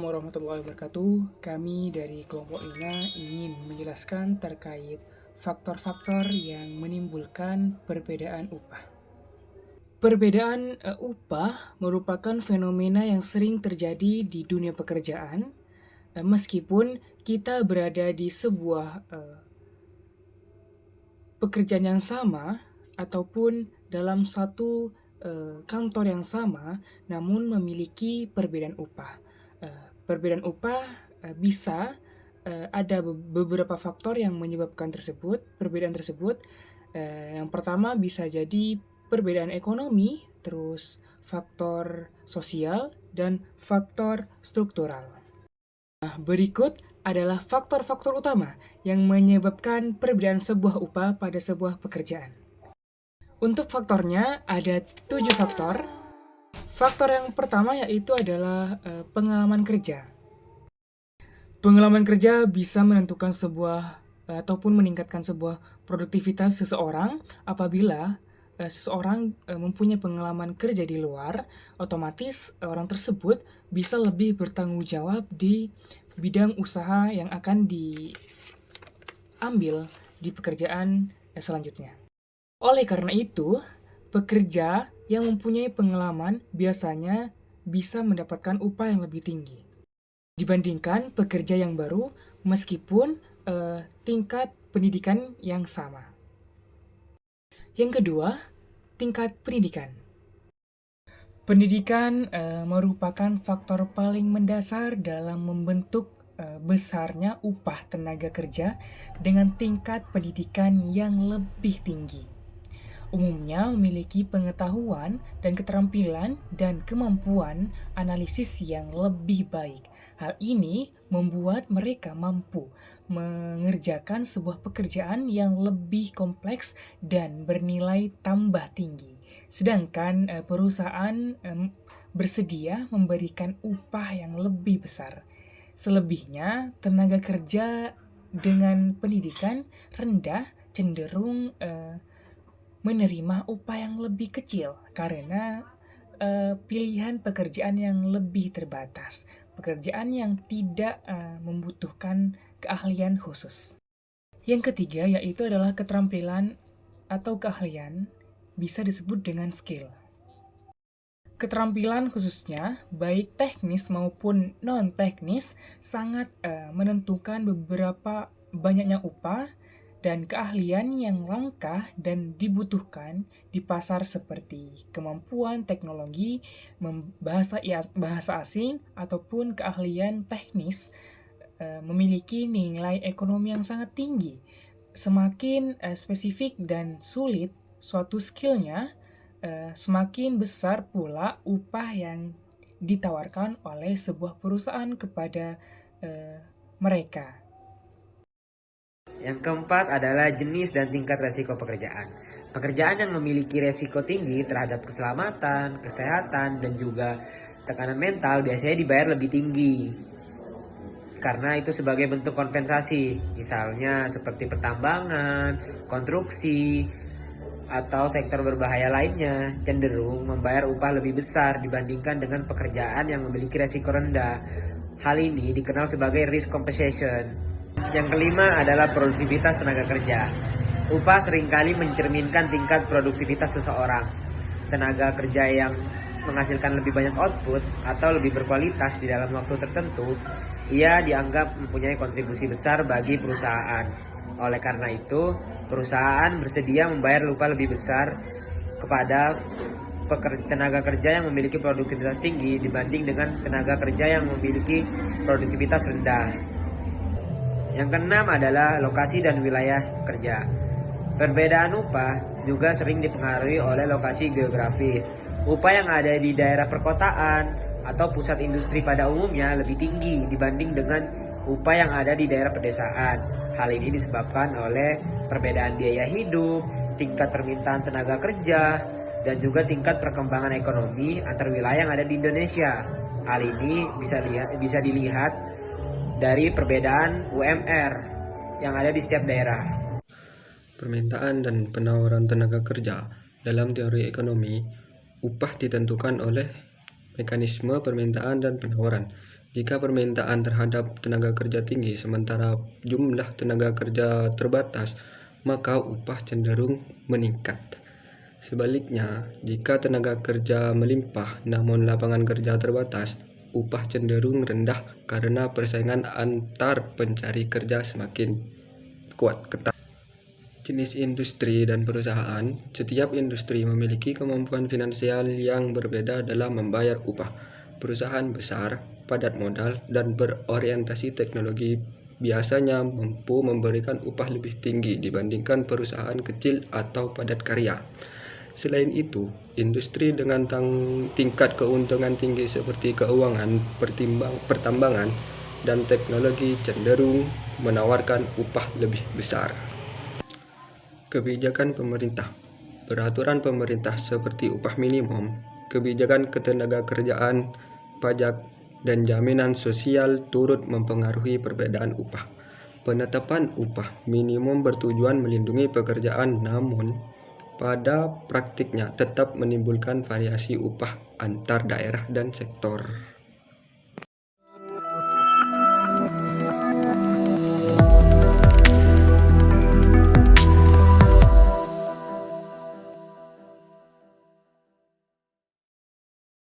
Assalamualaikum warahmatullahi wabarakatuh. Kami dari kelompok INA ingin menjelaskan terkait faktor-faktor yang menimbulkan perbedaan upah. Perbedaan upah merupakan fenomena yang sering terjadi di dunia pekerjaan, meskipun kita berada di sebuah pekerjaan yang sama ataupun dalam satu kantor yang sama, namun memiliki perbedaan upah. Perbedaan upah bisa ada beberapa faktor yang menyebabkan perbedaan tersebut. Yang pertama bisa jadi perbedaan ekonomi, terus faktor sosial, dan faktor struktural. Nah, berikut adalah faktor-faktor utama yang menyebabkan perbedaan sebuah upah pada sebuah pekerjaan. Untuk faktornya ada 7 faktor. Faktor yang pertama yaitu adalah pengalaman kerja. Pengalaman kerja bisa menentukan ataupun meningkatkan sebuah produktivitas seseorang. Apabila seseorang mempunyai pengalaman kerja di luar, otomatis orang tersebut bisa lebih bertanggung jawab di bidang usaha yang akan diambil di pekerjaan selanjutnya. Oleh karena itu, pekerja yang mempunyai pengalaman biasanya bisa mendapatkan upah yang lebih tinggi dibandingkan pekerja yang baru, meskipun tingkat pendidikan yang sama. Yang kedua, tingkat pendidikan. Pendidikan merupakan faktor paling mendasar dalam membentuk besarnya upah tenaga kerja dengan tingkat pendidikan yang lebih tinggi. Umumnya memiliki pengetahuan dan keterampilan dan kemampuan analisis yang lebih baik. Hal ini membuat mereka mampu mengerjakan sebuah pekerjaan yang lebih kompleks dan bernilai tambah tinggi. Sedangkan perusahaan bersedia memberikan upah yang lebih besar. Selebihnya, tenaga kerja dengan pendidikan rendah cenderung menerima upah yang lebih kecil karena pilihan pekerjaan yang lebih terbatas, pekerjaan yang tidak membutuhkan keahlian khusus. Yang ketiga yaitu adalah keterampilan atau keahlian, bisa disebut dengan skill. Keterampilan khususnya, baik teknis maupun non-teknis, sangat menentukan beberapa banyaknya upah dan keahlian yang langka dan dibutuhkan di pasar seperti kemampuan teknologi, bahasa asing, ataupun keahlian teknis memiliki nilai ekonomi yang sangat tinggi. Semakin spesifik dan sulit suatu skillnya, semakin besar pula upah yang ditawarkan oleh sebuah perusahaan kepada mereka. Yang keempat adalah jenis dan tingkat resiko pekerjaan. Pekerjaan yang memiliki resiko tinggi terhadap keselamatan, kesehatan, dan juga tekanan mental biasanya dibayar lebih tinggi. Karena itu sebagai bentuk kompensasi, misalnya seperti pertambangan, konstruksi, atau sektor berbahaya lainnya cenderung membayar upah lebih besar dibandingkan dengan pekerjaan yang memiliki resiko rendah. Hal ini dikenal sebagai risk compensation. Yang kelima adalah produktivitas tenaga kerja. Upah seringkali mencerminkan tingkat produktivitas seseorang. Tenaga kerja yang menghasilkan lebih banyak output atau lebih berkualitas di dalam waktu tertentu, ia dianggap mempunyai kontribusi besar bagi perusahaan. Oleh karena itu, perusahaan bersedia membayar upah lebih besar kepada tenaga kerja yang memiliki produktivitas tinggi dibanding dengan tenaga kerja yang memiliki produktivitas rendah. Yang keenam adalah lokasi dan wilayah kerja. Perbedaan upah juga sering dipengaruhi oleh lokasi geografis. Upah yang ada di daerah perkotaan atau pusat industri pada umumnya lebih tinggi dibanding dengan upah yang ada di daerah pedesaan. Hal ini disebabkan oleh perbedaan biaya hidup, tingkat permintaan tenaga kerja, dan juga tingkat perkembangan ekonomi antar wilayah yang ada di Indonesia. Hal ini bisa dilihat dari perbedaan UMR yang ada di setiap daerah. Permintaan dan penawaran tenaga kerja. Dalam teori ekonomi, upah ditentukan oleh mekanisme permintaan dan penawaran. Jika permintaan terhadap tenaga kerja tinggi sementara jumlah tenaga kerja terbatas, maka upah cenderung meningkat. Sebaliknya, jika tenaga kerja melimpah namun lapangan kerja terbatas, upah cenderung rendah karena persaingan antar pencari kerja semakin ketat. Jenis industri dan perusahaan. Setiap industri memiliki kemampuan finansial yang berbeda dalam membayar upah. Perusahaan besar, padat modal, dan berorientasi teknologi biasanya mampu memberikan upah lebih tinggi dibandingkan perusahaan kecil atau padat karya. Selain itu, industri dengan tingkat keuntungan tinggi seperti keuangan, pertambangan, dan teknologi cenderung menawarkan upah lebih besar. Kebijakan pemerintah. Peraturan pemerintah seperti upah minimum, kebijakan ketenagakerjaan, pajak, dan jaminan sosial turut mempengaruhi perbedaan upah. Penetapan upah minimum bertujuan melindungi pekerjaan, namun pada praktiknya tetap menimbulkan variasi upah antar daerah dan sektor.